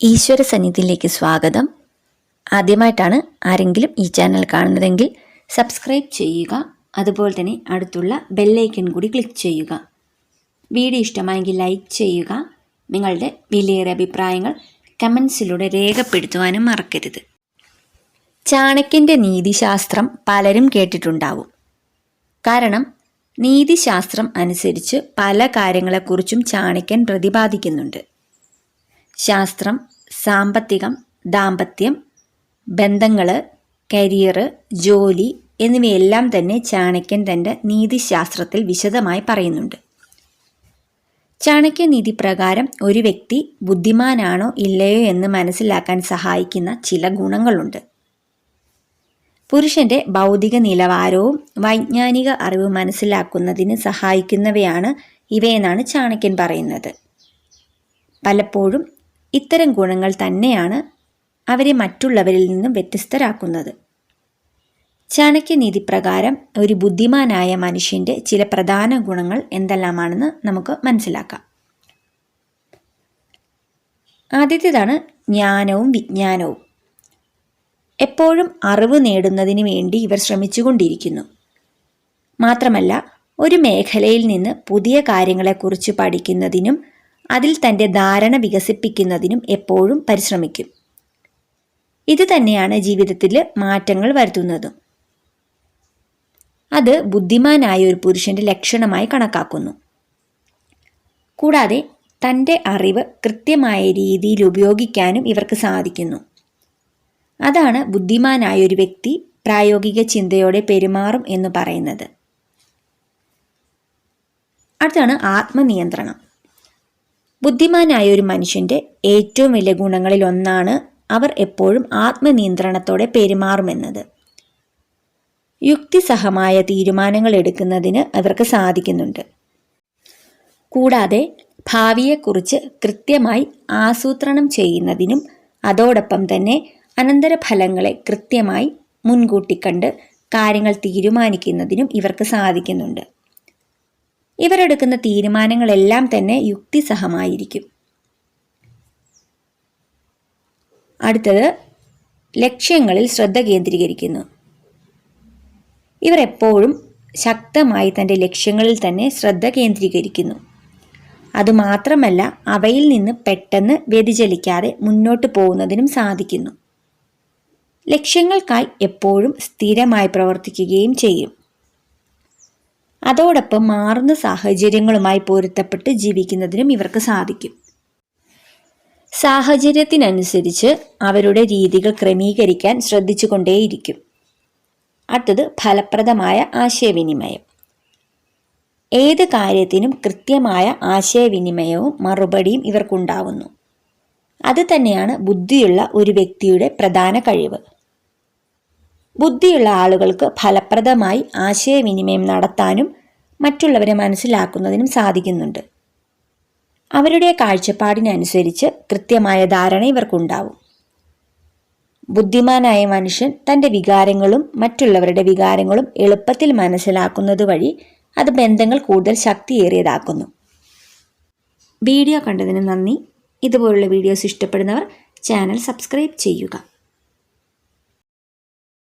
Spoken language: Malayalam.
ഈശ്വര സന്നിധിയിലേക്ക് സ്വാഗതം. ആദ്യമായിട്ടാണ് ആരെങ്കിലും ഈ ചാനൽ കാണുന്നതെങ്കിൽ സബ്സ്ക്രൈബ് ചെയ്യുക. അതുപോലെ തന്നെ അടുത്തുള്ള ബെല്ലൈക്കൺ കൂടി ക്ലിക്ക് ചെയ്യുക. വീഡിയോ ഇഷ്ടമായെങ്കിൽ ലൈക്ക് ചെയ്യുക. നിങ്ങളുടെ വിലയേറിയ അഭിപ്രായങ്ങൾ കമൻസിലൂടെ രേഖപ്പെടുത്തുവാനും മറക്കരുത്. ചാണക്യൻ്റെ നീതിശാസ്ത്രം പലരും കേട്ടിട്ടുണ്ടാവും. കാരണം നീതിശാസ്ത്രം അനുസരിച്ച് പല കാര്യങ്ങളെക്കുറിച്ചും ചാണക്യൻ പ്രതിപാദിക്കുന്നുണ്ട്. ശാസ്ത്രം, സാമ്പത്തികം, ദാമ്പത്യം, ബന്ധങ്ങൾ, കരിയർ, ജോലി എന്നിവയെല്ലാം തന്നെ ചാണക്യൻ തൻ്റെ നീതിശാസ്ത്രത്തിൽ വിശദമായി പറയുന്നുണ്ട്. ചാണക്യനീതി പ്രകാരം ഒരു വ്യക്തി ബുദ്ധിമാനാണോ ഇല്ലയോ എന്ന് മനസ്സിലാക്കാൻ സഹായിക്കുന്ന ചില ഗുണങ്ങളുണ്ട്. പുരുഷന്റെ ഭൗതിക നിലവാരവും വൈജ്ഞാനിക അറിവ് മനസ്സിലാക്കുന്നതിന് സഹായിക്കുന്നവയാണ് ഇവയെന്നാണ് ചാണക്യൻ പറയുന്നത്. പലപ്പോഴും ഇത്തരം ഗുണങ്ങൾ തന്നെയാണ് അവരെ മറ്റുള്ളവരിൽ നിന്നും വ്യത്യസ്തരാക്കുന്നത്. ചാണക്യനീതി പ്രകാരം ഒരു ബുദ്ധിമാനായ മനുഷ്യൻ്റെ ചില പ്രധാന ഗുണങ്ങൾ എന്തെല്ലാമാണെന്ന് നമുക്ക് മനസ്സിലാക്കാം. ആദ്യത്തേതാണ് ജ്ഞാനവും വിജ്ഞാനവും. എപ്പോഴും അറിവ് നേടുന്നതിന് വേണ്ടി ഇവർ ശ്രമിച്ചുകൊണ്ടിരിക്കുന്നു. മാത്രമല്ല, ഒരു മേഖലയിൽ നിന്ന് പുതിയ കാര്യങ്ങളെക്കുറിച്ച് പഠിക്കുന്നതിനും അതിൽ തൻ്റെ ധാരണ വികസിപ്പിക്കുന്നതിനും എപ്പോഴും പരിശ്രമിക്കും. ഇത് തന്നെയാണ് ജീവിതത്തിൽ മാറ്റങ്ങൾ വരുത്തുന്നതും. അത് ബുദ്ധിമാനായ ഒരു പുരുഷന്റെ ലക്ഷണമായി കണക്കാക്കുന്നു. കൂടാതെ തൻ്റെ അറിവ് കൃത്യമായ രീതിയിൽ ഉപയോഗിക്കാനും ഇവർക്ക് സാധിക്കുന്നു. അതാണ് ബുദ്ധിമാനായ ഒരു വ്യക്തി പ്രായോഗിക ചിന്തയോടെ പെരുമാറും എന്ന് പറയുന്നത്. അടുത്താണ് ആത്മനിയന്ത്രണം. ബുദ്ധിമാനായ ഒരു മനുഷ്യൻ്റെ ഏറ്റവും വലിയ ഗുണങ്ങളിൽ ഒന്നാണ് അവർ എപ്പോഴും ആത്മനിയന്ത്രണത്തോടെ പെരുമാറുമെന്നത്. യുക്തിസഹമായ തീരുമാനങ്ങൾ എടുക്കുന്നതിന് അവർക്ക് സാധിക്കുന്നുണ്ട്. കൂടാതെ ഭാവിയെക്കുറിച്ച് കൃത്യമായി ആസൂത്രണം ചെയ്യുന്നതിനും അതോടൊപ്പം തന്നെ അനന്തരഫലങ്ങളെ കൃത്യമായി മുൻകൂട്ടി കണ്ട് കാര്യങ്ങൾ തീരുമാനിക്കുന്നതിനും ഇവർക്ക് സാധിക്കുന്നുണ്ട്. ഇവരെടുക്കുന്ന തീരുമാനങ്ങളെല്ലാം തന്നെ യുക്തിസഹമായിരിക്കും. അടുത്തത് ലക്ഷ്യങ്ങളിൽ ശ്രദ്ധ കേന്ദ്രീകരിക്കുന്നു. ഇവർ എപ്പോഴും ശക്തമായി തൻ്റെ ലക്ഷ്യങ്ങളിൽ തന്നെ ശ്രദ്ധ കേന്ദ്രീകരിക്കുന്നു. അതുമാത്രമല്ല, അവയിൽ നിന്ന് പെട്ടെന്ന് വ്യതിചലിക്കാതെ മുന്നോട്ട് പോകുന്നതിനും സാധിക്കുന്നു. ലക്ഷ്യങ്ങൾക്കായി എപ്പോഴും സ്ഥിരമായി പ്രവർത്തിക്കുകയും ചെയ്യും. അതോടൊപ്പം മാറുന്ന സാഹചര്യങ്ങളുമായി പൊരുത്തപ്പെട്ട് ജീവിക്കുന്നതിനും ഇവർക്ക് സാധിക്കും. സാഹചര്യത്തിനനുസരിച്ച് അവരുടെ രീതികൾ ക്രമീകരിക്കാൻ ശ്രദ്ധിച്ചുകൊണ്ടേയിരിക്കും. അടുത്തത് ഫലപ്രദമായ ആശയവിനിമയം. ഏത് കാര്യത്തിനും കൃത്യമായ ആശയവിനിമയവും മറുപടിയും ഇവർക്കുണ്ടാവുന്നു. അത് തന്നെയാണ് ബുദ്ധിയുള്ള ഒരു വ്യക്തിയുടെ പ്രധാന കഴിവ്. ബുദ്ധിയുള്ള ആളുകൾക്ക് ഫലപ്രദമായി ആശയവിനിമയം നടത്താനും മറ്റുള്ളവരെ മനസ്സിലാക്കുന്നതിനും സാധിക്കുന്നുണ്ട്. അവരുടെ കാഴ്ചപ്പാടിനനുസരിച്ച് കൃത്യമായ ധാരണ ഇവർക്കുണ്ടാവും. ബുദ്ധിമാനായ മനുഷ്യൻ തൻ്റെ വികാരങ്ങളും മറ്റുള്ളവരുടെ വികാരങ്ങളും എളുപ്പത്തിൽ മനസ്സിലാക്കുന്നത് വഴി അത് ബന്ധങ്ങൾ കൂടുതൽ ശക്തിയേറിയതാക്കുന്നു. വീഡിയോ കണ്ടതിന് നന്ദി. ഇതുപോലുള്ള വീഡിയോസ് ഇഷ്ടപ്പെടുന്നവർ ചാനൽ സബ്സ്ക്രൈബ് ചെയ്യുക.